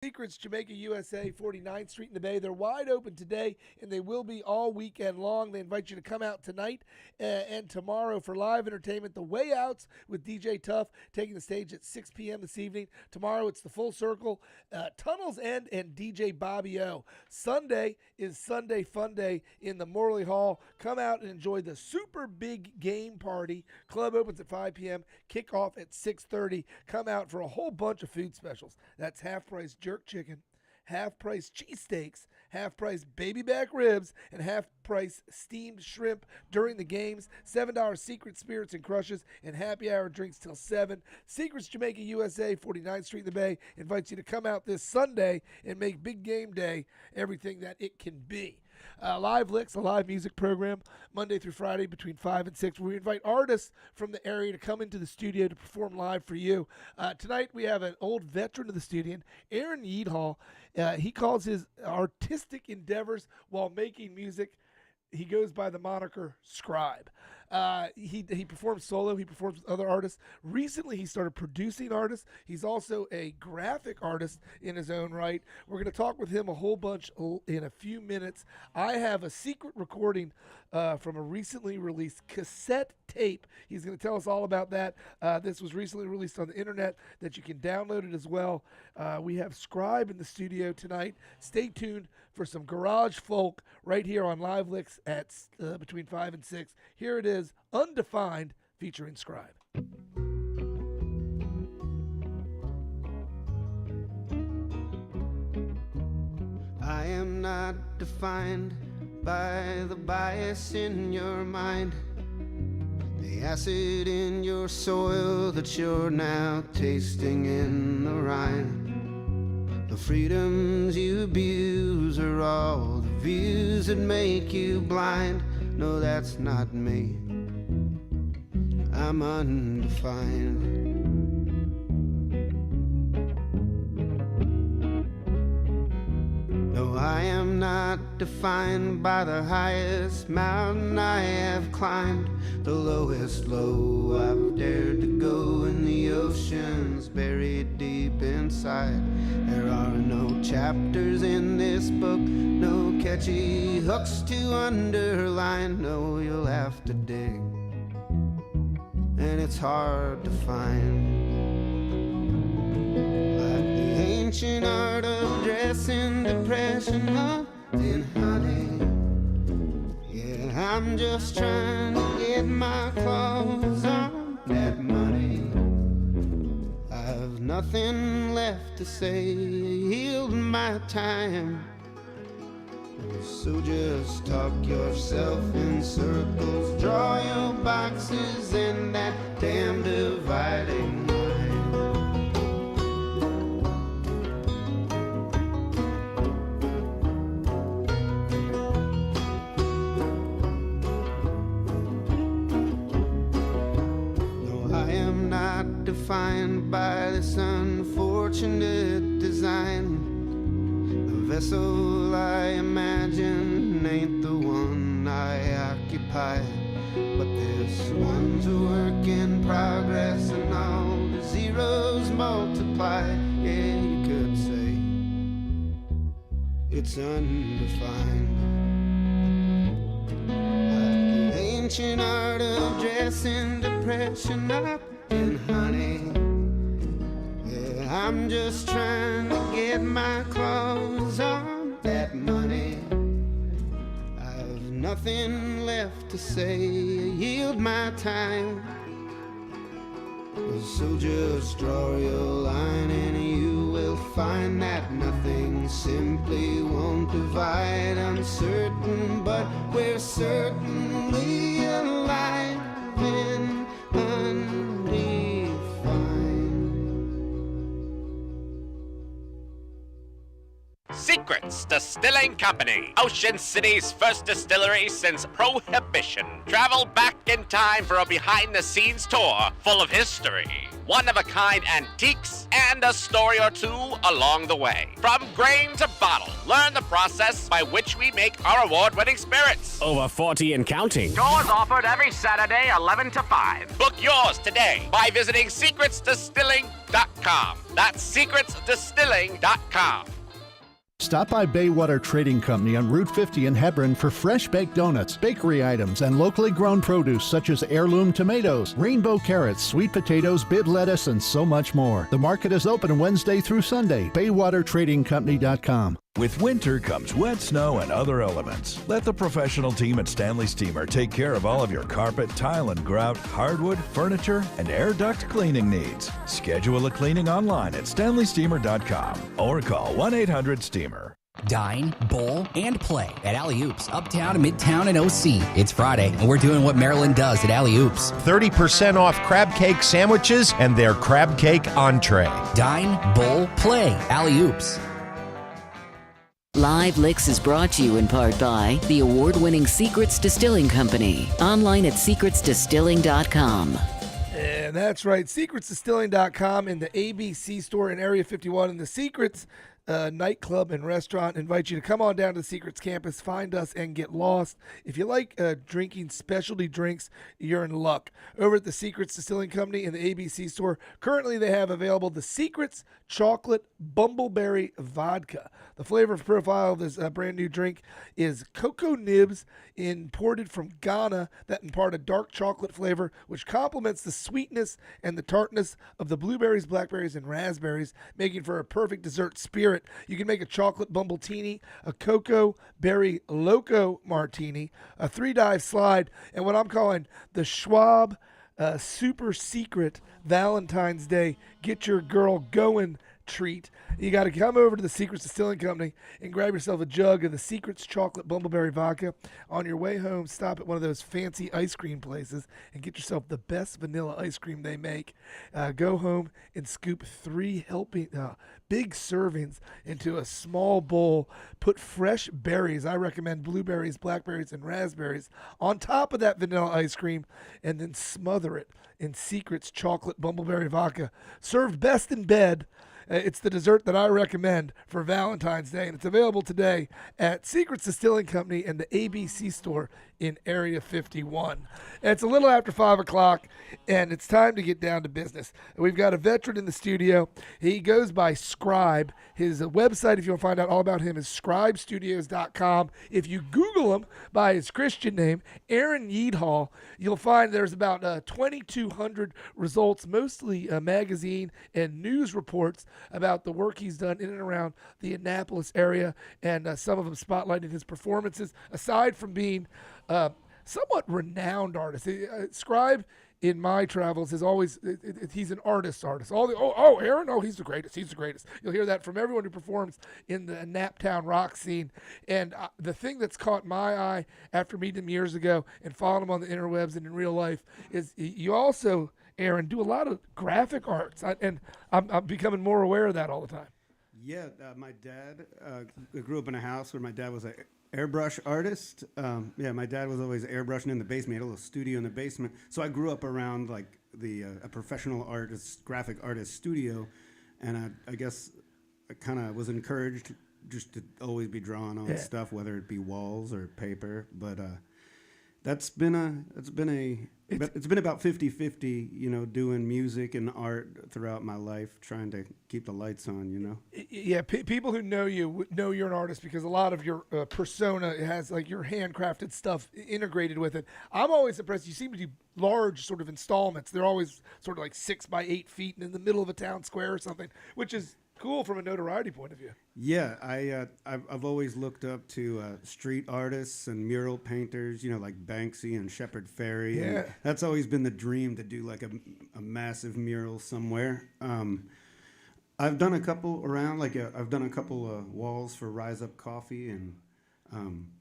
Secrets Jamaica USA, 49th Street in the Bay. They're wide open today and they will be all weekend long. They invite you to come out tonight and tomorrow for live entertainment. The Way Outs with DJ Tuff taking the stage at 6 p.m. this evening. Tomorrow it's the Full Circle, Tunnels End, and DJ Bobby O. Sunday is Sunday Fun Day in the Morley Hall. Come out and enjoy the super big game party. Club opens at 5 p.m. Kickoff at 6:30. Come out for a whole bunch of food specials. That's half price jerk chicken, half price cheesesteaks, half price baby back ribs, and half price steamed shrimp during the games. $7 secret spirits and crushes, and happy hour drinks till 7. Secrets Jamaica USA, 49th Street in the Bay invites you to come out this Sunday and make big game day everything that it can be. Live LIXX, a live music program, Monday through Friday between 5 and 6, where we invite artists from the area to come into the studio to perform live for you. Tonight we have an old veteran of the studio, Aaron Yeathall. He calls his artistic endeavors while making music, he goes by the moniker Skribe. He performs solo. He performs with other artists. Recently, he started producing artists. He's also a graphic artist in his own right. We're going to talk with him a whole bunch in a few minutes. I have a secret recording from a recently released cassette tape. He's going to tell us all about that. This was recently released on the internet that you can download it as well. We have Skribe in the studio tonight. Stay tuned for some garage folk right here on Live LIXX at between 5 and 6. Here it is, Undefined, featuring Skribe. I am not defined by the bias in your mind, the acid in your soil that you're now tasting in the Rhine. The freedoms you abuse are all the views that make you blind. No, that's not me. I'm undefined. No, I am not defined by the highest mountain I have climbed, the lowest low I've dared to go in the oceans buried deep inside. There are no chapters in this book, no catchy hooks to underline. No, you'll have to dig, and it's hard to find. Like the ancient art of dressing depression up in honey. Yeah, I'm just trying to get my claws on that money. I've nothing left to say, yield my time. So just talk yourself in circles, draw your boxes in that damn dividing line. No, I am not defined by this unfortunate design. The vessel I imagine ain't the one I occupy, but this one's a work in progress, and all the zeros multiply. Yeah, you could say it's undefined. Like the ancient art of dressing depression up in honey. I'm just trying to get my claws on that money. I've nothing left to say, yield my time. So just draw your line and you will find that nothing simply won't divide. Uncertain, but we're certainly alive and undefined. Secrets Distilling Company, Ocean City's first distillery since Prohibition. Travel back in time for a behind-the-scenes tour full of history, one-of-a-kind antiques, and a story or two along the way. From grain to bottle, learn the process by which we make our award-winning spirits. Over 40 and counting. Tours offered every Saturday, 11 to 5. Book yours today by visiting secretsdistilling.com. That's secretsdistilling.com. Stop by Baywater Trading Company on Route 50 in Hebron for fresh baked donuts, bakery items, and locally grown produce such as heirloom tomatoes, rainbow carrots, sweet potatoes, bib lettuce, and so much more. The market is open Wednesday through Sunday. BaywaterTradingCompany.com. With winter comes wet snow and other elements. Let the professional team at Stanley Steamer take care of all of your carpet, tile and grout, hardwood, furniture, and air duct cleaning needs. Schedule a cleaning online at StanleySteamer.com or call 1-800-STEAMER. Dine, bowl, and play at Alley Oops, Uptown, Midtown, and OC. It's Friday, and we're doing what Maryland does at Alley Oops. 30% off crab cake sandwiches and their crab cake entree. Dine, bowl, play, Alley Oops. Live LIXX is brought to you in part by the award-winning Secrets Distilling Company. Online at secretsdistilling.com. And that's right, secretsdistilling.com in the ABC store in Area 51. And the Secrets nightclub and restaurant invite you to come on down to the Secrets campus, find us, and get lost. If you like drinking specialty drinks, you're in luck. Over at the Secrets Distilling Company in the ABC store, currently they have available the Secrets Chocolate Bumbleberry Vodka. The flavor profile of this brand new drink is cocoa nibs imported from Ghana that impart a dark chocolate flavor, which complements the sweetness and the tartness of the blueberries, blackberries, and raspberries, making for a perfect dessert spirit. You can make a chocolate bumbletini, a cocoa berry loco martini, a 3-dive slide, and what I'm calling the Schwab super secret Valentine's Day get your girl going treat. You got to come over to the Secrets Distilling Company and grab yourself a jug of the Secrets Chocolate Bumbleberry Vodka. On your way home, stop at one of those fancy ice cream places and get yourself the best vanilla ice cream they make. Go home and scoop 3 big servings into a small bowl. Put fresh berries, I recommend blueberries, blackberries, and raspberries, on top of that vanilla ice cream, and then smother it in Secrets Chocolate Bumbleberry Vodka. Served best in bed. It's the dessert that I recommend for Valentine's Day, and it's available today at Secrets Distilling Company and the ABC store in Area 51. And it's a little after 5 o'clock, and it's time to get down to business. We've got a veteran in the studio. He goes by Skribe. His website, if you want to find out all about him, is scribestudios.com. If you Google him by his Christian name, Aaron Yeadhall, you'll find there's about 2,200 results, mostly magazine and news reports about the work he's done in and around the Annapolis area, and some of them spotlighting his performances. Aside from being somewhat renowned artist, Skribe in my travels is always he's an artist. Aaron, he's the greatest. You'll hear that from everyone who performs in the Naptown rock scene. And the thing that's caught my eye after meeting him years ago and following him on the interwebs and in real life is you also, Aaron, do a lot of graphic arts, and I'm becoming more aware of that all the time. Yeah, my dad grew up in a house where my dad was an airbrush artist. My dad was always airbrushing in the basement. He had a little studio in the basement. So I grew up around like a professional artist, graphic artist studio, and I guess I kind of was encouraged just to always be drawing on stuff, whether it be walls or paper. But it's been about 50-50, doing music and art throughout my life, trying to keep the lights on, Yeah, people who know you know you're an artist because a lot of your persona has like your handcrafted stuff integrated with it. I'm always impressed. You seem to do large sort of installments. They're always sort of like 6 by 8 feet and in the middle of a town square or something, which is cool from a notoriety point of view. Yeah, I've always looked up to street artists and mural painters, like Banksy and Shepard Fairey. Yeah, and that's always been the dream, to do like a massive mural somewhere. I've done a couple around, I've done a couple walls for Rise Up Coffee, and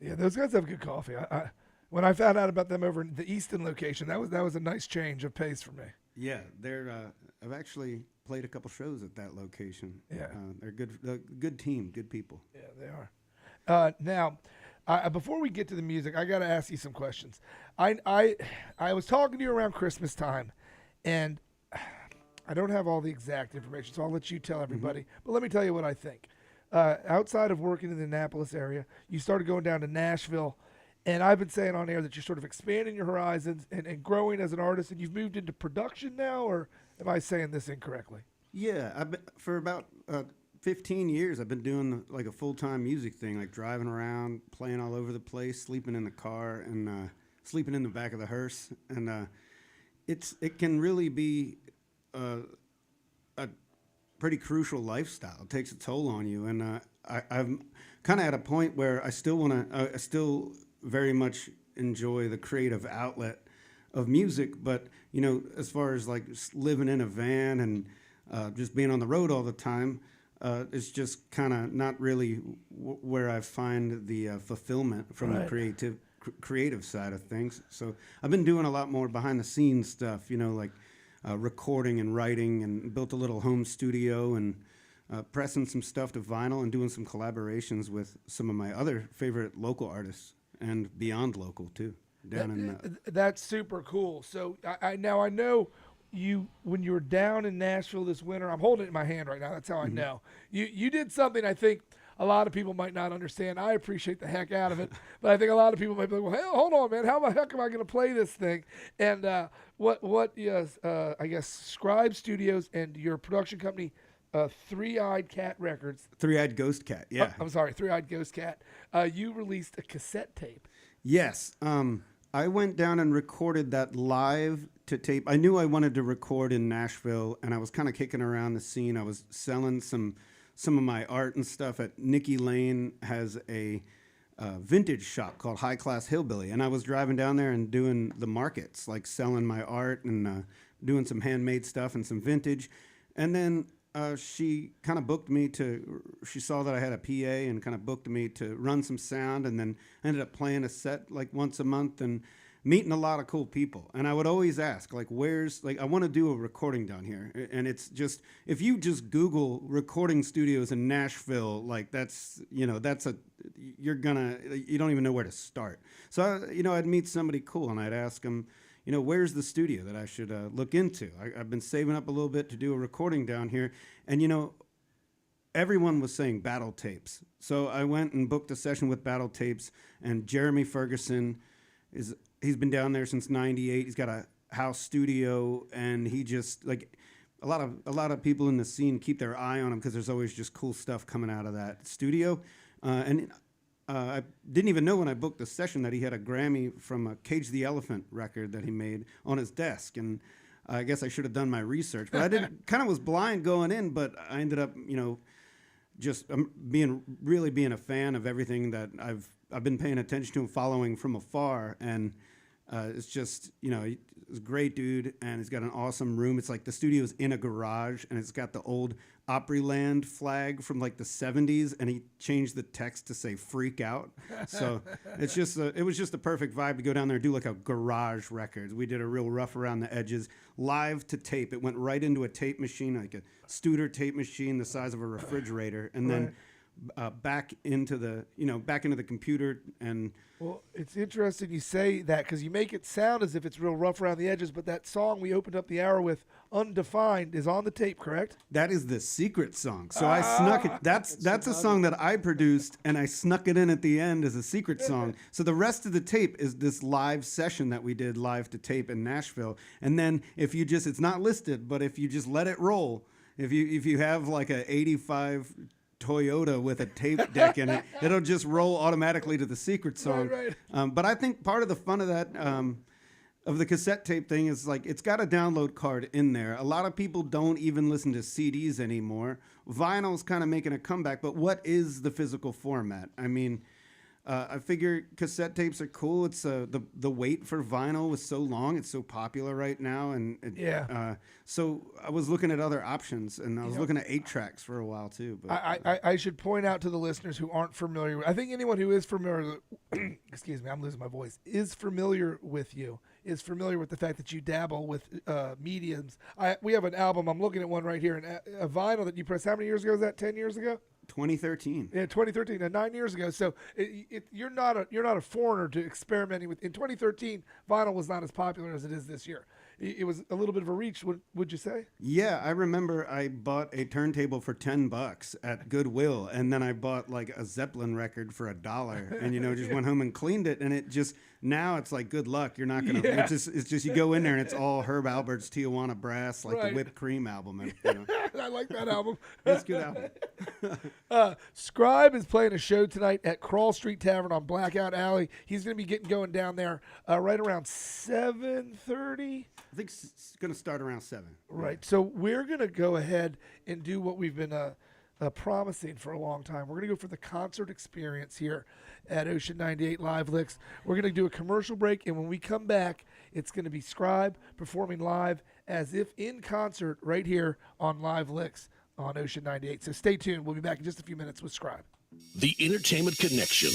yeah, those guys have good coffee. When I found out about them over in the Easton location, that was a nice change of pace for me. Yeah, I've actually played a couple shows at that location. Yeah. They're good team, good people. Yeah, they are. Now, before we get to the music, I got to ask you some questions. I was talking to you around Christmas time, and I don't have all the exact information, so I'll let you tell everybody. But let me tell you what I think. Outside of working in the Annapolis area, you started going down to Nashville, and I've been saying on air that you're sort of expanding your horizons and growing as an artist, and you've moved into production now, or am I saying this incorrectly? Yeah, for about 15 years, I've been doing like a full-time music thing, like driving around, playing all over the place, sleeping in the car, and sleeping in the back of the hearse. And it can really be a pretty crucial lifestyle. It takes a toll on you. And I'm kind of at a point where I still very much enjoy the creative outlet of music, but as far as like living in a van and just being on the road all the time, it's just kind of not really where I find the fulfillment from the creative side of things. So I've been doing a lot more behind the scenes stuff, like recording and writing, and built a little home studio and pressing some stuff to vinyl and doing some collaborations with some of my other favorite local artists and beyond local too. That's super cool. So I know when you were down in Nashville this winter, I'm holding it in my hand right now. That's how I know. You did something I think a lot of people might not understand. I appreciate the heck out of it, but I think a lot of people might be like, well, hey, hold on, man. How the heck am I going to play this thing? And I guess Skribe Studios and your production company, Three-Eyed Cat Records. Three-Eyed Ghost Cat, yeah. I'm sorry, Three-Eyed Ghost Cat. You released a cassette tape. Yes. I went down and recorded that live to tape. I knew I wanted to record in Nashville, and I was kind of kicking around the scene. I was selling some of my art and stuff at Nicky Lane has a vintage shop called High Class Hillbilly, and I was driving down there and doing the markets, like selling my art and doing some handmade stuff and some vintage. And then she kind of booked me she saw that I had a PA and kind of booked me to run some sound, and then ended up playing a set like once a month and meeting a lot of cool people. And I would always ask, like, I want to do a recording down here. And it's just, if you just Google recording studios in Nashville, like you don't even know where to start. So, I'd meet somebody cool and I'd ask them, where's the studio that I should look into? I've been saving up a little bit to do a recording down here. And, everyone was saying Battle Tapes. So I went and booked a session with Battle Tapes, and Jeremy Ferguson he's been down there since '98. He's got a house studio, and he just, like, a lot of people in the scene keep their eye on him because there's always just cool stuff coming out of that studio. I didn't even know when I booked the session that he had a Grammy from a Cage the Elephant record that he made on his desk, and I guess I should have done my research, but I kind of was blind going in, but I ended up, just being a fan of everything that I've been paying attention to and following from afar. And it's just, he's a great dude, and he's got an awesome room. It's like the studio's in a garage, and it's got the old Opryland flag from like the 70s, and he changed the text to say "freak out." So it's just it was just the perfect vibe to go down there and do like a garage record. We did a real rough around the edges, live to tape. It went right into a tape machine, like a Studer tape machine the size of a refrigerator, and then back into the computer. And well, it's interesting you say that, because you make it sound as if it's real rough around the edges, but that song we opened up the hour with, Undefined, is on the tape, correct? That is the secret song. So I snuck it. That's a song that I produced, and I snuck it in at the end as a secret song. So the rest of the tape is this live session that we did live to tape in Nashville. And then it's not listed, but if you just let it roll, if you have like a 85 Toyota with a tape deck in it, it'll just roll automatically to the secret song. Right. But I think part of the fun of that, of the cassette tape thing, is like it's got a download card in there. A lot of people don't even listen to CDs anymore. Vinyl's kind of making a comeback, but what is the physical format? I mean, I figure cassette tapes are cool. It's the wait for vinyl was so long. It's so popular right now, and so I was looking at other options, and I was looking at 8-tracks for a while too. But I should point out to the listeners who aren't familiar. I think anyone who is familiar, excuse me, I'm losing my voice, is familiar with the fact that you dabble with mediums. We have an album. I'm looking at one right here, a vinyl that you pressed. How many years ago was that? 10 years ago? 2013. Yeah, 2013. 9 years ago. So you're not a foreigner to experimenting with. In 2013, vinyl was not as popular as it is this year. It was a little bit of a reach. Would you say? Yeah, I remember I bought a turntable for $10 at Goodwill, and then I bought like a Zeppelin record for $1, and just went home and cleaned it, and it just. Now it's like good luck. You're not gonna. Yeah. It's just you go in there and it's all Herb Alpert's Tijuana Brass, like the Whipped Cream album. And, I like that album. That's a good album. Skribe is playing a show tonight at Crawl Street Tavern on Blackout Alley. He's gonna be getting going down there right around 7:30. I think it's gonna start around 7. Right. So we're gonna go ahead and do what we've been promising for a long time. We're going to go for the concert experience here at Ocean 98 Live LIXX. We're going to do a commercial break, and when we come back, it's going to be Skribe performing live as if in concert right here on Live LIXX on Ocean 98. So stay tuned. We'll be back in just a few minutes with Skribe. The Entertainment Connection,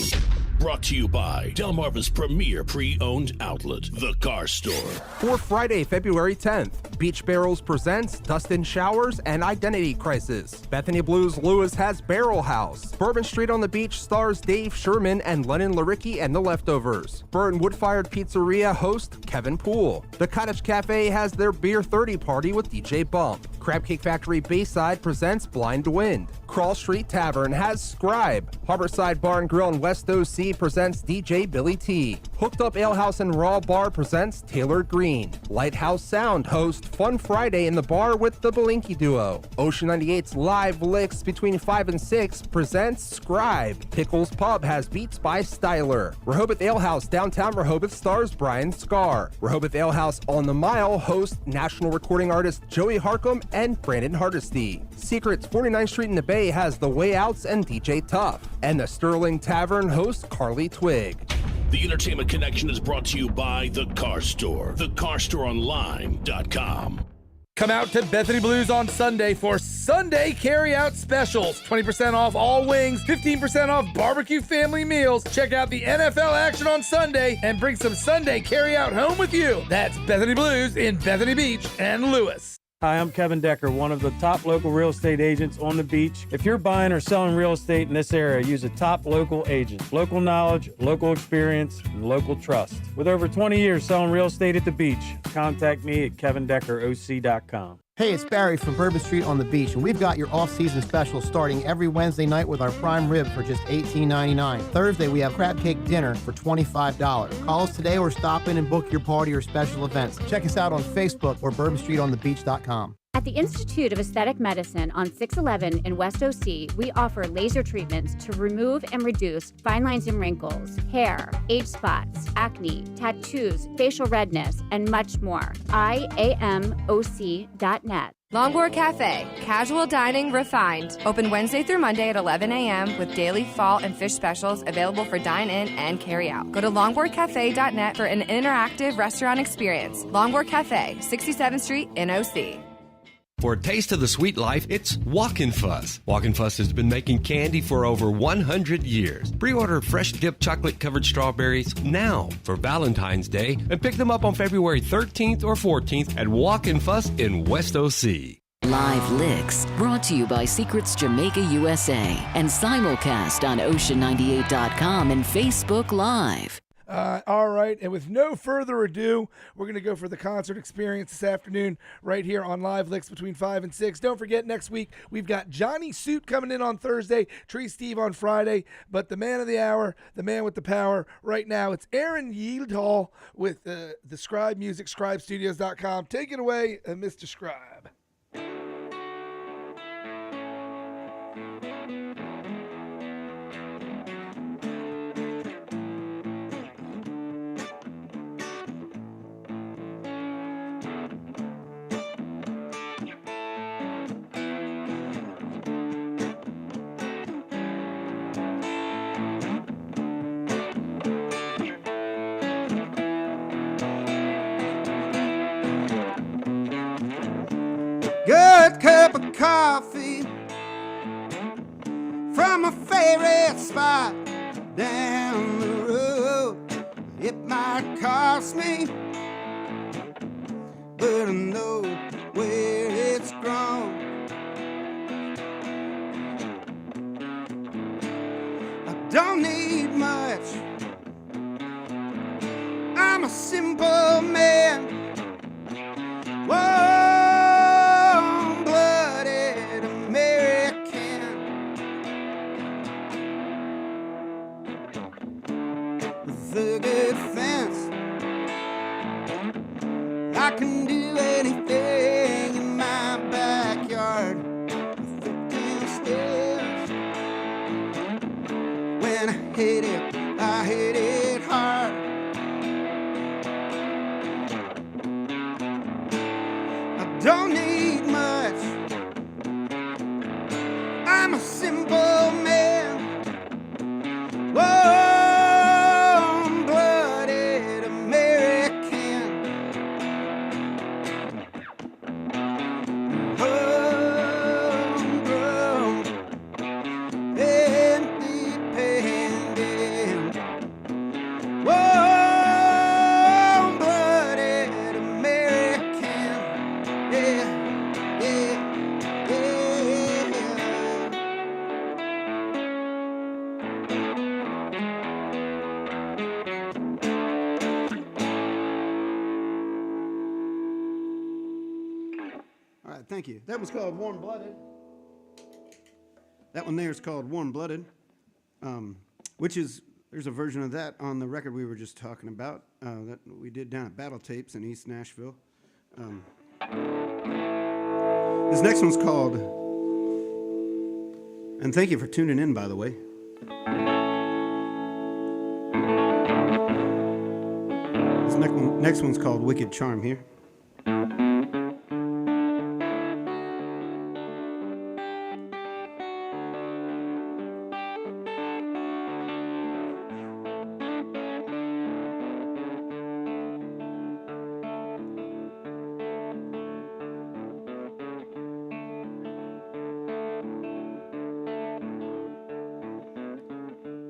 brought to you by Delmarva's premier pre-owned outlet, The Car Store. For Friday, February 10th, Beach Barrels presents Dustin Showers and Identity Crisis. Bethany Blues Lewis has Barrel House. Bourbon Street on the Beach stars Dave Sherman and Lennon Laricki and The Leftovers. Burton Wood-Fired Pizzeria host Kevin Poole. The Cottage Cafe has their Beer 30 party with DJ Bump. Crab Cake Factory Bayside presents Blind Wind. Crawl Street Tavern has Skribe. Harborside Bar and Grill in West OC presents DJ Billy T. Hooked Up Ale House and Raw Bar presents Taylor Green. Lighthouse Sound hosts Fun Friday in the bar with the Belinky Duo. Ocean 98's Live LIXX between 5 and 6 presents Skribe. Pickles Pub has Beats by Styler. Rehoboth Ale House downtown Rehoboth stars Brian Scarr. Rehoboth Ale House on the Mile hosts national recording artist Joey Harcum and Brandon Hardesty. Secrets 49th Street in the Bay has The Way Outs and DJ Tuff. And the Sterling Tavern hosts Carly Twig. The Entertainment Connection is brought to you by The Car Store, thecarstoreonline.com. Come out to Bethany Blues on Sunday for Sunday carry-out specials. 20% off all wings, 15% off barbecue family meals. Check out the NFL action on Sunday and bring some Sunday carry-out home with you. That's Bethany Blues in Bethany Beach and Lewis. Hi, I'm Kevin Decker, one of the top local real estate agents on the beach. If you're buying or selling real estate in this area, use a top local agent. Local knowledge, local experience, and local trust. With over 20 years selling real estate at the beach, contact me at KevinDeckerOC.com. Hey, it's Barry from Bourbon Street on the Beach, and we've got your off-season special starting every Wednesday night with our prime rib for just $18.99. Thursday, we have crab cake dinner for $25. Call us today or stop in and book your party or special events. Check us out on Facebook or bourbonstreetonthebeach.com. At the Institute of Aesthetic Medicine on 611 in West OC, we offer laser treatments to remove and reduce fine lines and wrinkles, hair, age spots, acne, tattoos, facial redness, and much more. IAMOC.net. Longboard Cafe, casual dining refined. Open Wednesday through Monday at 11 a.m. with daily fall and fish specials available for dine-in and carry-out. Go to longboardcafe.net for an interactive restaurant experience. Longboard Cafe, 67th Street in OC. For a taste of the sweet life, it's Walkin' Fuss. Walkin' Fuss has been making candy for over 100 years. Pre-order fresh dipped chocolate-covered strawberries now for Valentine's Day and pick them up on February 13th or 14th at Walkin' Fuss in West OC. Live LIXX, brought to you by Secrets Jamaica USA and simulcast on Ocean98.com and Facebook Live. All right, and with no further ado, we're going to go for the concert experience this afternoon right here on Live LIXX between 5 and 6. Don't forget, next week, we've got Johnny Suit coming in on Thursday, Tree Steve on Friday, but the man of the hour, the man with the power, right now, it's Aaron Yieldhall with the Skribe Music, SkribeStudios.com. Take it away, Mr. Skribe. from my favorite spot down the road. It might cost me, but I know where it's grown. I don't need much, I'm a simple man, warm-blooded American, with a good fence. I can do anything in my backyard with 15 steps. When I hit it hard. I don't need much, I'm a simple man, warm-blooded American. Homegrown, independent, warm-blooded American. Yeah, yeah, yeah. All right, thank you. That was called Warm Blooded. That one there is called Warm Blooded, which is, there's a version of that on the record we were just talking about that we did down at Battle Tapes in East Nashville. This next one's called, and thank you for tuning in, by the way. This next one's called Wicked Charm here.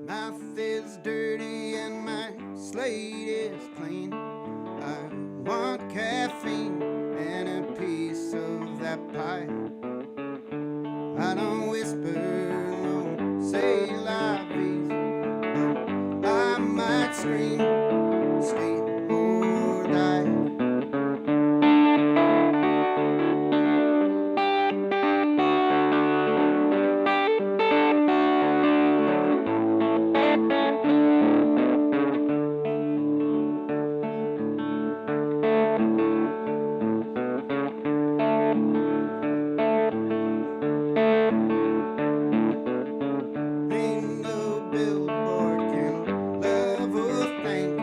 Mouth is dirty and my slate is clean. I want caffeine and a piece of that pie. I don't whisper, no, say la vie, but I might scream, skate or die. Ain't no billboard can level thing.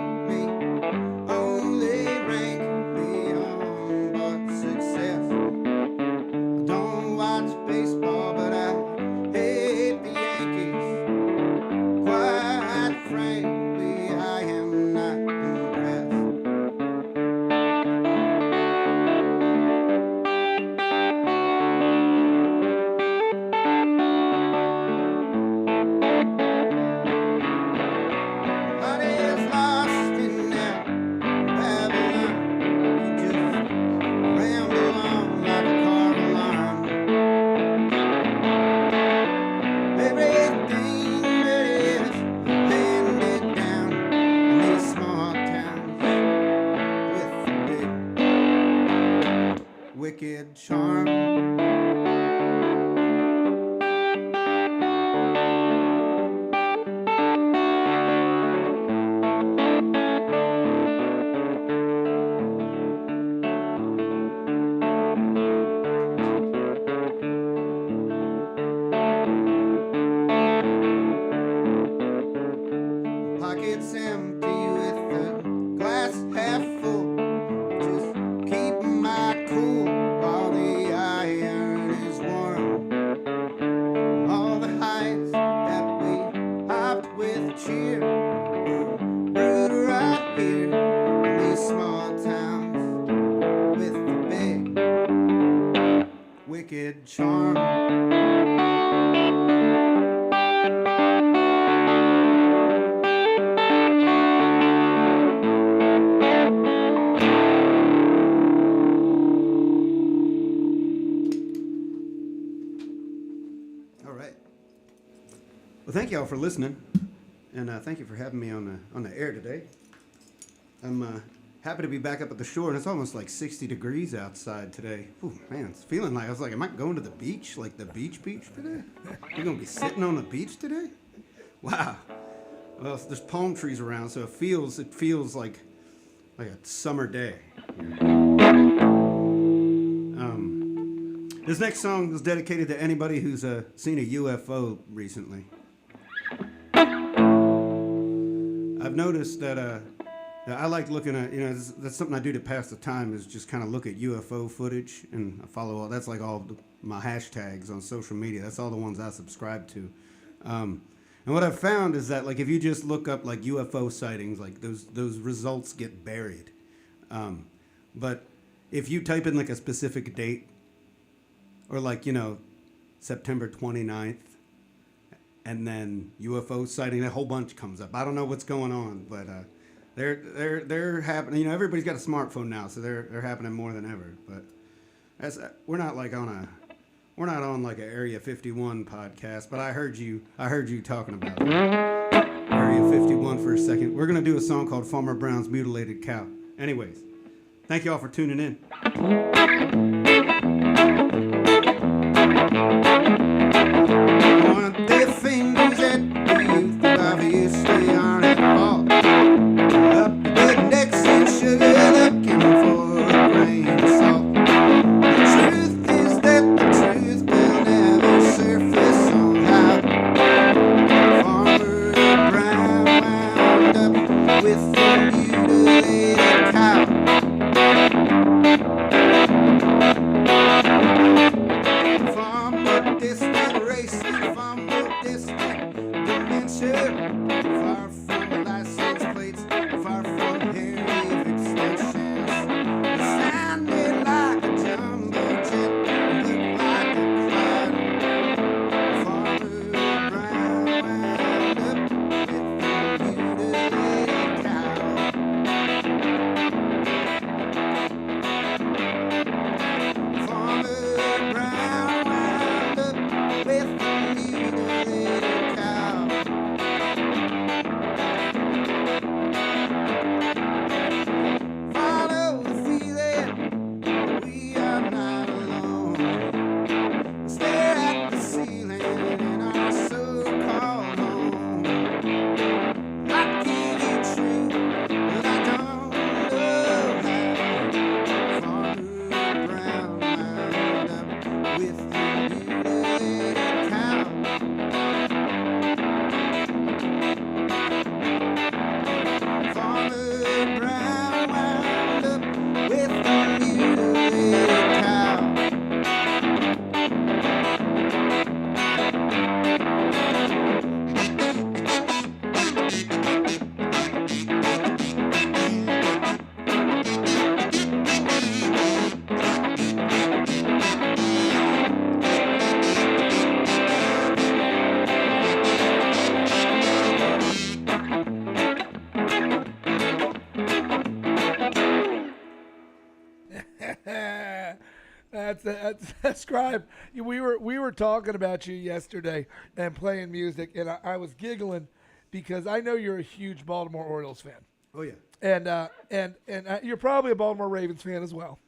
Well, thank you all for listening, and thank you for having me on the air today. I'm happy to be back up at the shore, and it's almost like 60 degrees outside today. Ooh, man, it's feeling like, I was like, am I going to the beach? Like the beach today? You're going to be sitting on the beach today? Wow. Well, there's palm trees around, so it feels like a summer day. This next song is dedicated to anybody who's seen a UFO recently. I've noticed that I like looking at, that's something I do to pass the time, is just kind of look at UFO footage, and I follow that's like all of my hashtags on social media. That's all the ones I subscribe to. And what I've found is that, like, if you just look up like UFO sightings, like those results get buried. But if you type in like a specific date, or like, September 29th, and then UFO sighting, a whole bunch comes up. I don't know what's going on, but they're happening. Everybody's got a smartphone now, so they're happening more than ever. But we're not on like an Area 51 podcast. But I heard you talking about Area 51 for a second. We're gonna do a song called Farmer Brown's Mutilated Cow. Anyways, thank you all for tuning in. Point their fingers at the youth that obviously aren't at fault. Up the necks and sugar, looking for a grain of salt. The truth is that the truth will never surface on how Farmer Brown wound up with a mutilated cow. From a distant race, from a distant dimension, far from license plates, far from hairy extensions, sounded like a jumbo jet, looked like a cloud. Farmer Brown wound up with a mutilated cow. Farmer Brown wound up with a mutilated cow. Follow the feeling, we are not alone. Stare at the ceiling in our so-called home. I give you truth, but I don't know how. Farmer Brown wound up with a mutilated cow. Farmer Brown wound up with a mutilated cow. That's Skribe. We were talking about you yesterday and playing music, and I was giggling because I know you're a huge Baltimore Orioles fan. Oh yeah. And you're probably a Baltimore Ravens fan as well.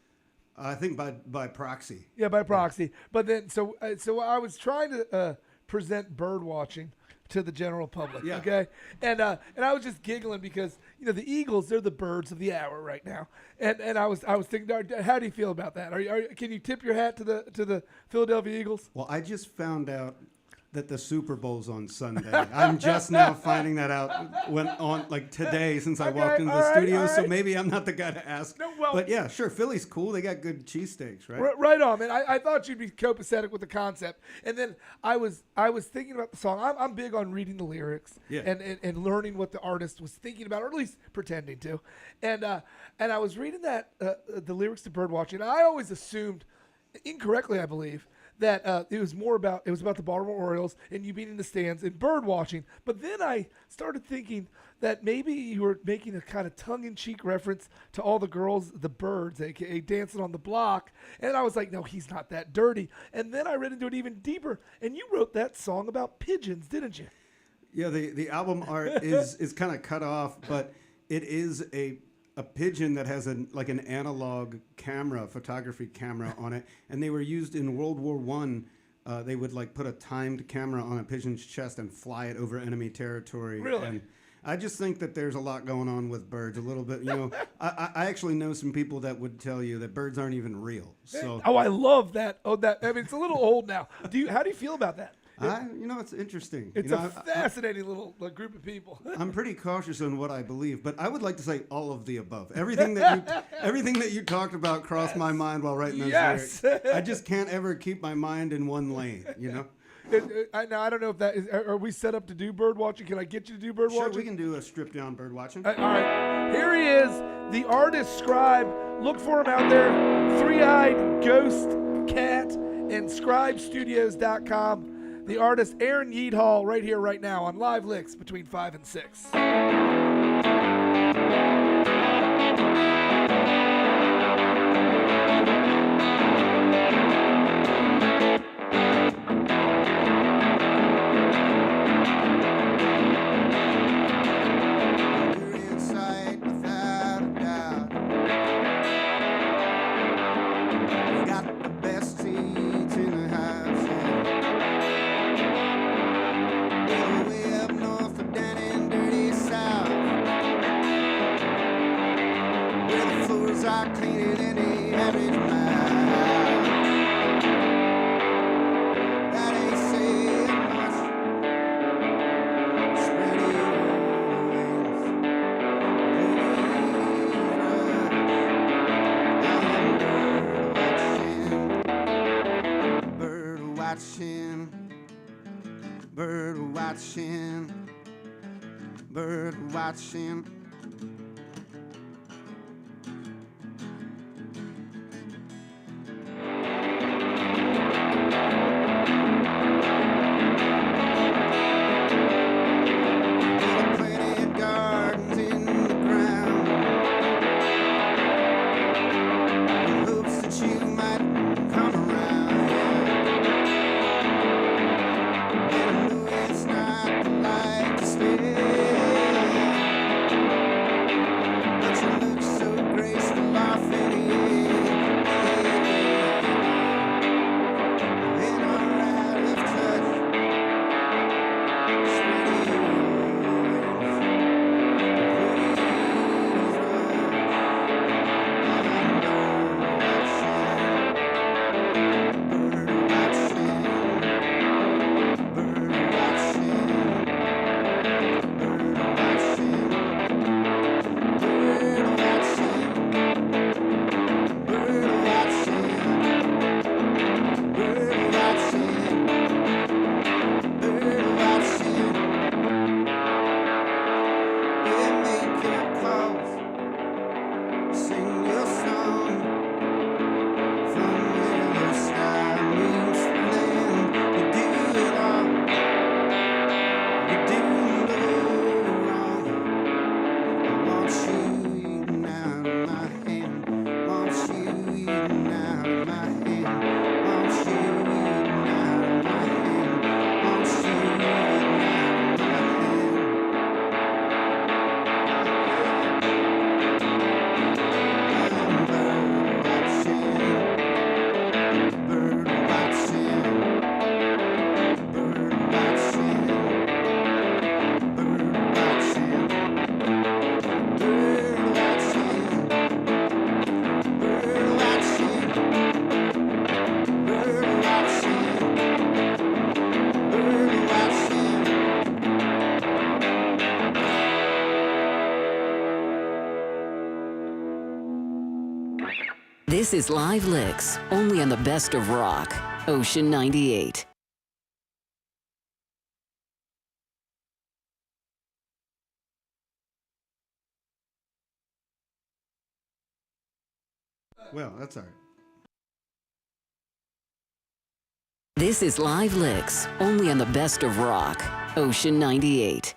I think by proxy. Yeah, by proxy. But then, so I was trying to present bird watching to the general public. Yeah. Okay. And I was just giggling because the Eagles, they're the birds of the hour right now. And I was thinking, how do you feel about that? Can you tip your hat to the Philadelphia Eagles? Well, I just found out that the Super Bowl's on Sunday. I'm just now finding that out today since I walked into the studio. So maybe I'm not the guy to ask. No, well, but yeah, sure. Philly's cool. They got good cheesesteaks, right? Right on, man. I thought you'd be copacetic with the concept. And then I was thinking about the song. I'm big on reading the lyrics and learning what the artist was thinking about, or at least pretending to. And I was reading that the lyrics to Birdwatching. And I always assumed, incorrectly I believe, that it was about the Baltimore Orioles and you being in the stands and bird watching. But then I started thinking that maybe you were making a kind of tongue-in-cheek reference to all the girls, the birds, aka dancing on the block. And I was like, no, he's not that dirty. And then I read into it even deeper. And you wrote that song about pigeons, didn't you? Yeah, the album art is kind of cut off, but it is a pigeon that has an analog camera, photography camera on it, and they were used in World War One. They would put a timed camera on a pigeon's chest and fly it over enemy territory. Really? And I just think that there's a lot going on with birds. A little bit, I actually know some people that would tell you that birds aren't even real. So. Oh, I love that. Oh, I mean, it's a little old now. How do you feel about that? It's interesting. It's a fascinating little group of people. I'm pretty cautious on what I believe, but I would like to say all of the above. Everything that you talked about crossed my mind while writing those lyrics. I just can't ever keep my mind in one lane, Now, I don't know if that is. Are we set up to do bird watching? Can I get you to do bird watching? Sure, we can do a stripped down bird watching. All right. Here he is, the artist Skribe. Look for him out there. Three-eyed ghost cat and ScribeStudios.com. The artist Aaron Yeathall right here, right now on Live LIXX between 5 and 6. Bird watching. This is Live LIXX, only on the best of rock, Ocean 98. Well, that's all right. This is Live LIXX, only on the best of rock, Ocean 98.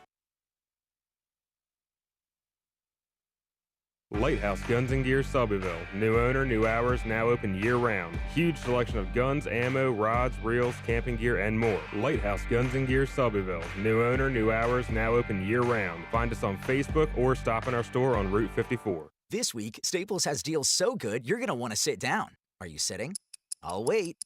Lighthouse Guns and Gear Selbyville. New owner, new hours, now open year-round. Huge selection of guns, ammo, rods, reels, camping gear, and more. Lighthouse Guns and Gear Selbyville. New owner, new hours, now open year-round. Find us on Facebook or stop in our store on Route 54. This week, Staples has deals so good you're going to want to sit down. Are you sitting? I'll wait.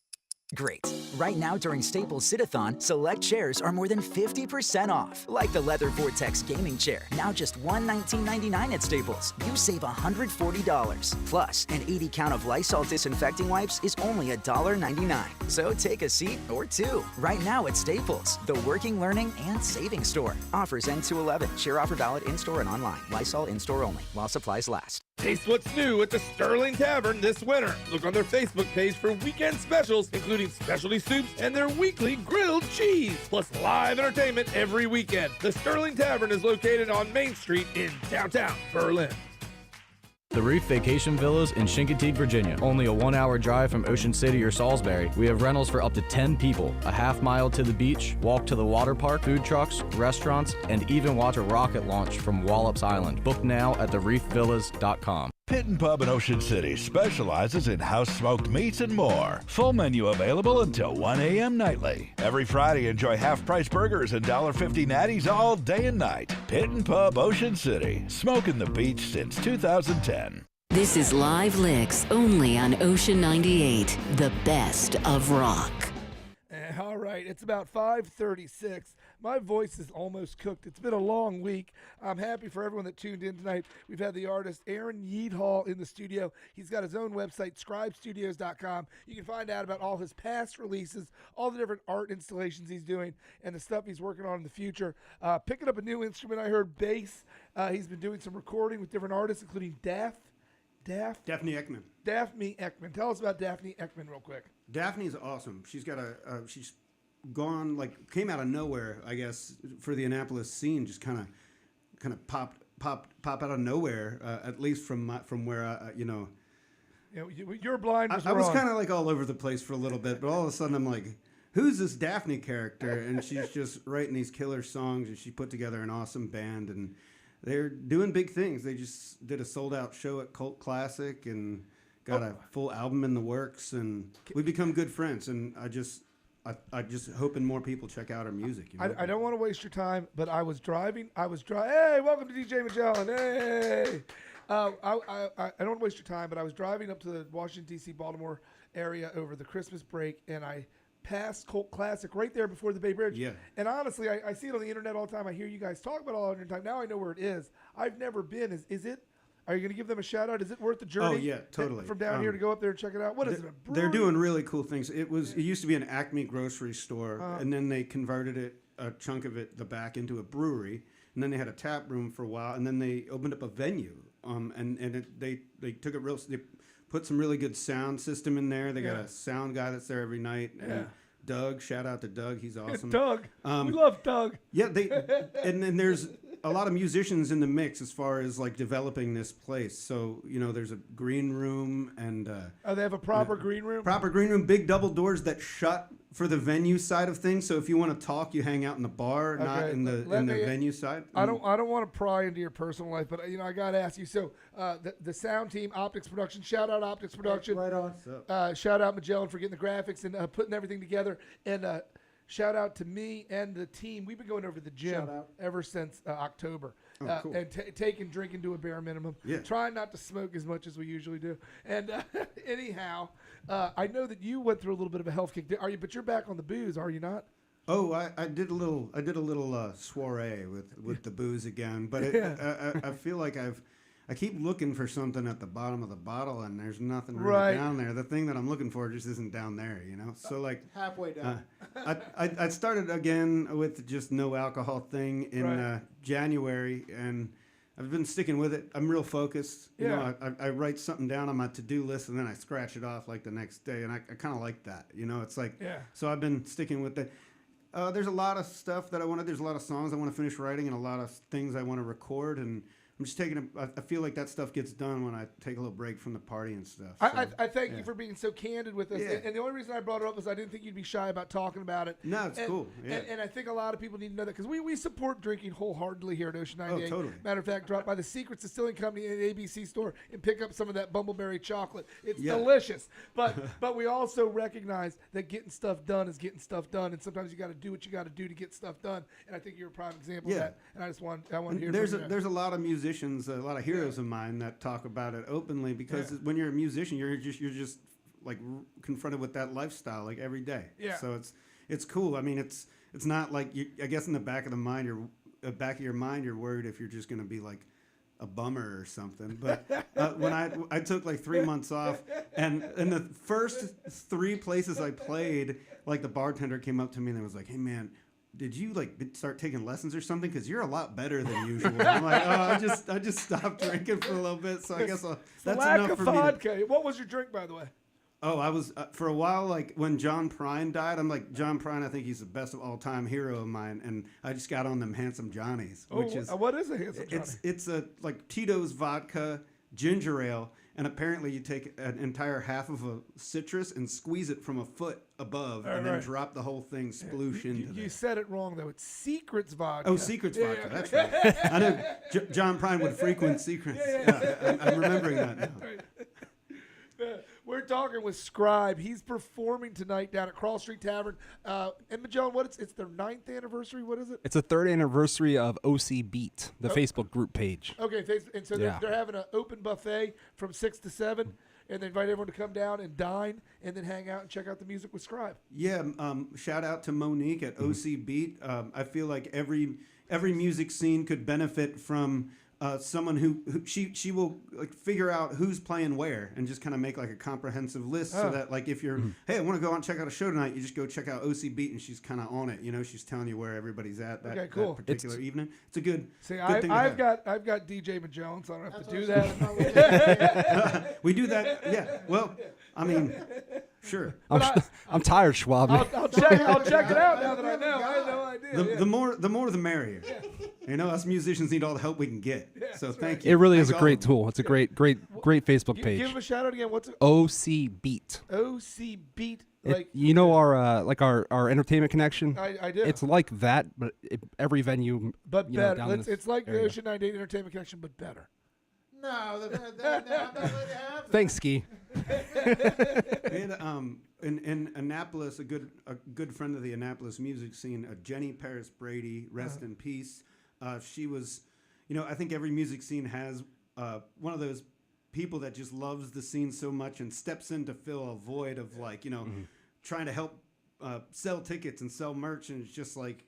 Great. Right now during Staples Sit-a-thon, select chairs are more than 50% off. Like the leather Vortex gaming chair, now just $119.99 at Staples. You save $140. Plus, an 80 count of Lysol disinfecting wipes is only $1.99. So take a seat or two. Right now at Staples, the working, learning, and saving store. Offers end to 11. Share offer valid in-store and online. Lysol in-store only while supplies last. Taste what's new at the Sterling Tavern this winter. Look on their Facebook page for weekend specials, including specialty soups and their weekly grilled cheese, plus live entertainment every weekend. The Sterling Tavern is located on Main Street in downtown Berlin. The Reef Vacation Villas in Chincoteague, Virginia. Only a 1-hour drive from Ocean City or Salisbury. We have rentals for up to 10 people. A half-mile to the beach, walk to the water park, food trucks, restaurants, and even watch a rocket launch from Wallops Island. Book now at thereefvillas.com. Pit and Pub in Ocean City specializes in house-smoked meats and more. Full menu available until 1 a.m. nightly. Every Friday, enjoy half-price burgers and $1.50 natties all day and night. Pit and Pub Ocean City, smoking the beach since 2010. This is Live LIXX, only on Ocean 98, the best of rock. All right, it's about 5:36. My voice is almost cooked. It's been a long week. I'm happy for everyone that tuned in tonight. We've had the artist Aaron Yeathall in the studio. He's got his own website, skribestudios.com. You can find out about all his past releases, all the different art installations he's doing, and the stuff he's working on in the future. Picking up a new instrument, I heard bass. He's been doing some recording with different artists, including Daphne Ekman. Daphne Ekman. Tell us about Daphne Ekman real quick. Daphne's awesome. She's got she's gone, came out of nowhere, I guess, for the Annapolis scene. Just kind of pop out of nowhere. At least from where Your blind was I was kind of all over the place for a little bit, but all of a sudden I'm like, who's this Daphne character? And she's just writing these killer songs, and she put together an awesome band, and they're doing big things. They just did a sold-out show at Cult Classic and got a full album in the works, and we become good friends. And I just hoping more people check out her music. I don't want to waste your time, but I was driving. Hey, welcome to DJ Magellan. Hey. I don't want to waste your time, but I was driving up to the Washington, D.C., Baltimore area over the Christmas break, and I passed Cult Classic right there before the Bay Bridge. Yeah. And honestly, I see it on the internet all the time. I hear you guys talk about it all the time. Now I know where it is. I've never been. Is it? Are you going to give them a shout out? Is it worth the journey? Oh yeah, totally. From down here to go up there and check it out. What is it? They're doing really cool things. It used to be an Acme grocery store, and then they converted a chunk of it, the back, into a brewery, and then they had a tap room for a while, and then they opened up a venue. They took it real. They put some really good sound system in there. They got a sound guy that's there every night. And Doug, shout out to Doug. He's awesome. Doug. We love Doug. Yeah, and then there's a lot of musicians in the mix as far as developing this place. So, there's a green room and they have a proper green room? Proper green room, big double doors that shut for the venue side of things. So if you want to talk, you hang out in the bar, not in the venue side. I don't want to pry into your personal life, but I got to ask you. So the sound team, Optics Production, shout out Optics Production. Right on. Shout out Magellan for getting the graphics and putting everything together. And shout out to me and the team. We've been going over to the gym ever since October. Cool. And drinking to a bare minimum. Yeah. Trying not to smoke as much as we usually do. And anyhow, I know that you went through a little bit of a health kick. But you're back on the booze, are you not? Oh, I did a little soiree with the booze again. But I feel like I keep looking for something at the bottom of the bottle, and there's nothing really down there. The thing that I'm looking for just isn't down there, So halfway down. I started again with just no alcohol thing in January, and I've been sticking with it. I'm real focused. I write something down on my to-do list, and then I scratch it off the next day, and I kind of like that. It's so I've been sticking with it. There's a lot of stuff that I want to. There's a lot of songs I want to finish writing, and a lot of things I want to record, and I'm just I feel like that stuff gets done when I take a little break from the party and stuff. I thank you for being so candid with us. Yeah. And the only reason I brought it up is I didn't think you'd be shy about talking about it. No, it's cool. Yeah. And I think a lot of people need to know that because we support drinking wholeheartedly here at Ocean 98. Oh, totally. Matter of fact, drop by the Secrets Distilling Company at the ABC store and pick up some of that bumbleberry chocolate. It's delicious. But we also recognize that getting stuff done is getting stuff done, and sometimes you got to do what you got to do to get stuff done. And I think you're a prime example of that. And I want to hear there's from you. There's a lot of musicians, a lot of heroes of mine that talk about it openly because when you're a musician, you're just like confronted with that lifestyle like every day. Yeah. So it's cool. I mean, it's not like I guess in the back of your mind, you're worried if you're just going to be like a bummer or something. But when I took like 3 months off, and in the first 3 places I played, like the bartender came up to me and was like, "Hey man, did you like start taking lessons or something? Because you're a lot better than usual." I'm like, "Oh, I just stopped drinking for a little bit, so I guess that's lack enough of for vodka. me." What was your drink, by the way? Oh, I was for a while, like when John Prine died, I'm like, John Prine, I think he's the best of all time hero of mine, and I just got on them Handsome Johnnies, which is what is a Handsome Johnny? It's a like Tito's vodka ginger ale, and apparently you take an entire half of a citrus and squeeze it from a foot above, and then drop the whole thing sploosh into You said it wrong though. It's Secrets vodka. Oh, Secrets vodka. That's right. I know John Prine would frequent Secrets. Yeah, I'm remembering that now. We're talking with Skribe. He's performing tonight down at Cross Street Tavern. And Magellan, it's their 9th anniversary. What is it? It's the 3rd anniversary of OC Beat, the Facebook group page. Okay, and so they're having an open buffet from 6 to 7, and they invite everyone to come down and dine, and then hang out and check out the music with Skribe. Yeah, shout out to Monique at OC Beat. I feel like every music scene could benefit from someone who she will like figure out who's playing where and just kind of make like a comprehensive list so that like if you're hey, I want to go out and check out a show tonight, you just go check out OC Beat and she's kind of on it, she's telling you where everybody's at that particular evening. It's a good good thing I've got DJ Magellan, so I don't have to do that. We do that. Yeah. Well, I mean, sure. I'm tired, Schwab. I'll check it out now that I know. I had no idea. The more the merrier. Us musicians need all the help we can get. So thank you. It really is a great tool. It's a great Facebook page. Give him a shout out again. What's it? OC Beat. OC Beat. Our entertainment connection. I do. It's like that, but every venue. But better. It's like the Ocean 98 Entertainment Connection, but better. No, Thanks, Ski. In Annapolis, a good friend of the Annapolis music scene, Jenny Paris Brady, rest in peace. She was, I think every music scene has one of those people that just loves the scene so much and steps in to fill a void of trying to help sell tickets and sell merch, and it's just like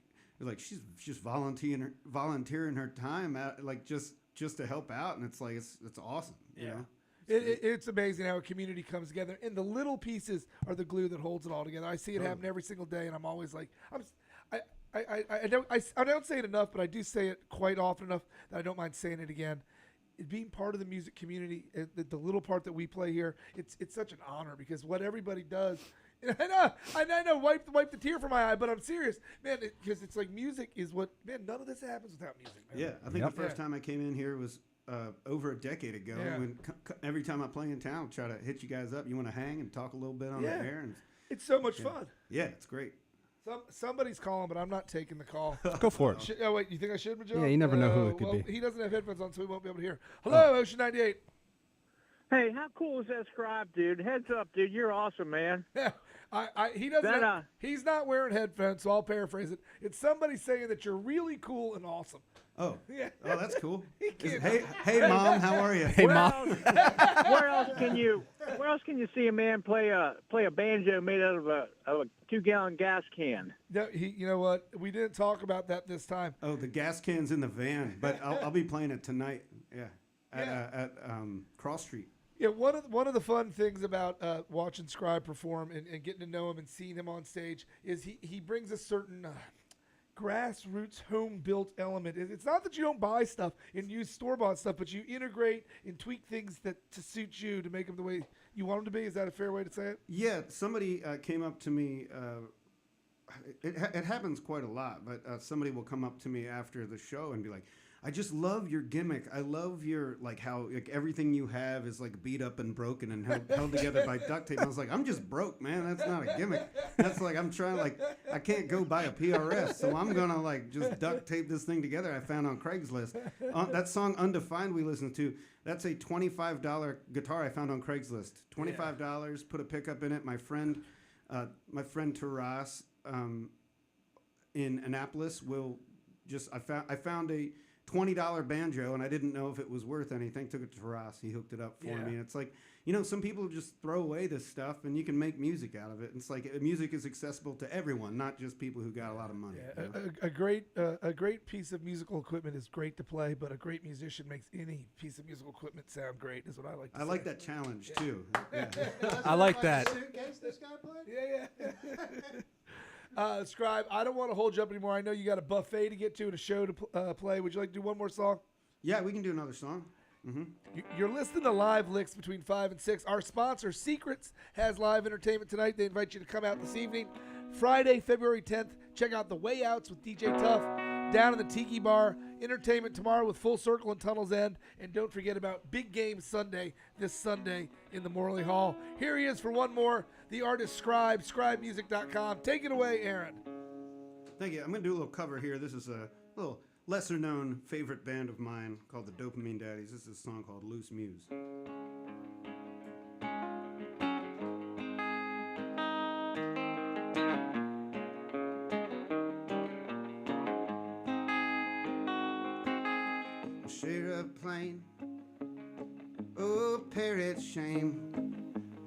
she's just volunteering her time just to help out, and it's like it's awesome. It's amazing how a community comes together, and the little pieces are the glue that holds it all together. I see it happen every single day, and I'm always like, I don't say it enough, but I do say it quite often enough that I don't mind saying it again. Being part of the music community, the little part that we play here, it's such an honor because what everybody does. I know, wipe the tear from my eye, but I'm serious, man, because it's like music is what, man, none of this happens without music, man. Yeah, I think the first time I came in here was over a decade ago. When every time I play in town, I try to hit you guys up. You want to hang and talk a little bit on the air? And it's so much fun. Yeah, it's great. Somebody's calling, but I'm not taking the call. Go for it. Oh, wait, you think I should, Magellan? Yeah, you never know who it could be. He doesn't have headphones on, so we won't be able to hear. Hello, Ocean 98. Hey, how cool is that Skribe, dude? Heads up, dude. You're awesome, man. He doesn't. He's not wearing headphones, so I'll paraphrase it. It's somebody saying that you're really cool and awesome. Oh, yeah. Oh, that's cool. Hey, Mom, how are you? Hey, Mom. Where else can you see a man play a banjo made out of a 2-gallon gas can? No, you know what? We didn't talk about that this time. Oh, the gas can's in the van, but I'll be playing it tonight. Yeah, at Cross Street. Yeah, one of the fun things about watching Skribe perform and getting to know him and seeing him on stage is he brings a certain grassroots home-built element. It's not that you don't buy stuff and use store-bought stuff, but you integrate and tweak things to suit you to make them the way you want them to be. Is that a fair way to say it? Yeah, somebody came up to me. It happens quite a lot, but somebody will come up to me after the show and be like, I just love your gimmick. I love your, like, how like everything you have is like beat up and broken and held together by duct tape. I was like, I'm just broke, man. That's not a gimmick. That's like, I'm trying, like, I can't go buy a PRS, so I'm gonna like just duct tape this thing together. I found on Craigslist. That song Undefined we listened to, that's a $25 guitar I found on Craigslist. $25, put a pickup in it. My friend Taras in Annapolis will just, I found a $20 banjo, and I didn't know if it was worth anything. Took it to Ross. He hooked it up for me. And it's like, you know, some people just throw away this stuff, and you can make music out of it. It's like music is accessible to everyone, not just people who got a lot of money. Yeah, you know? a great piece of musical equipment is great to play, but a great musician makes any piece of musical equipment sound great. Is what I like to say. I like that challenge too. Yeah. I like that. Suitcase this guy played? Yeah. Scribe, I don't want to hold you up anymore. I know you got a buffet to get to and a show to play. Would you like to do one more song? Yeah, we can do another song. Mm-hmm. You're listening to Live LIXX between 5 and 6. Our sponsor, Secrets, has live entertainment tonight. They invite you to come out this evening. Friday, February 10th, check out The Way Outs with DJ Tuff down in the Tiki Bar. Entertainment tomorrow with Full Circle and Tunnel's End. And don't forget about Big Game Sunday, this Sunday in the Morley Hall. Here he is for one more, the artist Skribe, skribemusic.com. Take it away, Aaron. Thank you. I'm going to do a little cover here. This is a little lesser-known favorite band of mine called the Dopamine Daddies. This is a song called Loose Muse. Share a plane, oh, parrot shame.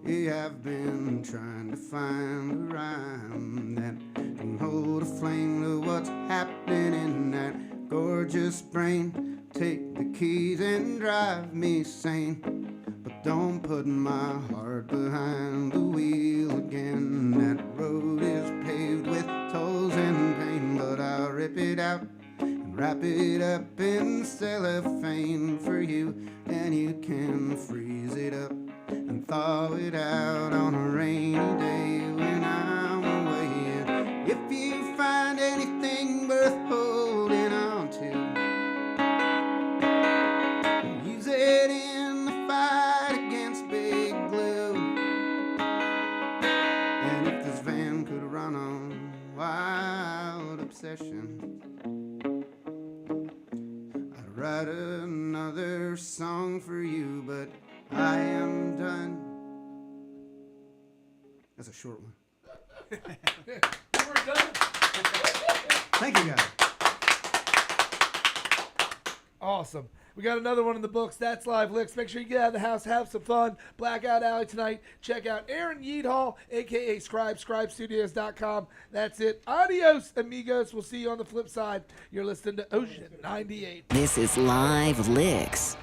Yeah, I've been trying to find a rhyme that can hold a flame to what's happening in that gorgeous brain. Take the keys and drive me sane, but don't put my heart behind the wheel again. That road is paved with tolls and pain, but I'll rip it out and wrap it up in cellophane for you, and you can freeze it up and thaw it out on a rainy day when I'm away. And if you find anything worth holding on to, use it in the fight against big glue. And if this van could run on wild obsession, I'd write another song for you, but I am done. That's a short one. We're done. Thank you, guys. Awesome. We got another one in the books. That's Live LIXX. Make sure you get out of the house, have some fun. Blackout Alley tonight. Check out Aaron Yeathall, a.k.a. Skribe, skribestudios.com. That's it. Adios, amigos. We'll see you on the flip side. You're listening to Ocean 98. This is Live LIXX.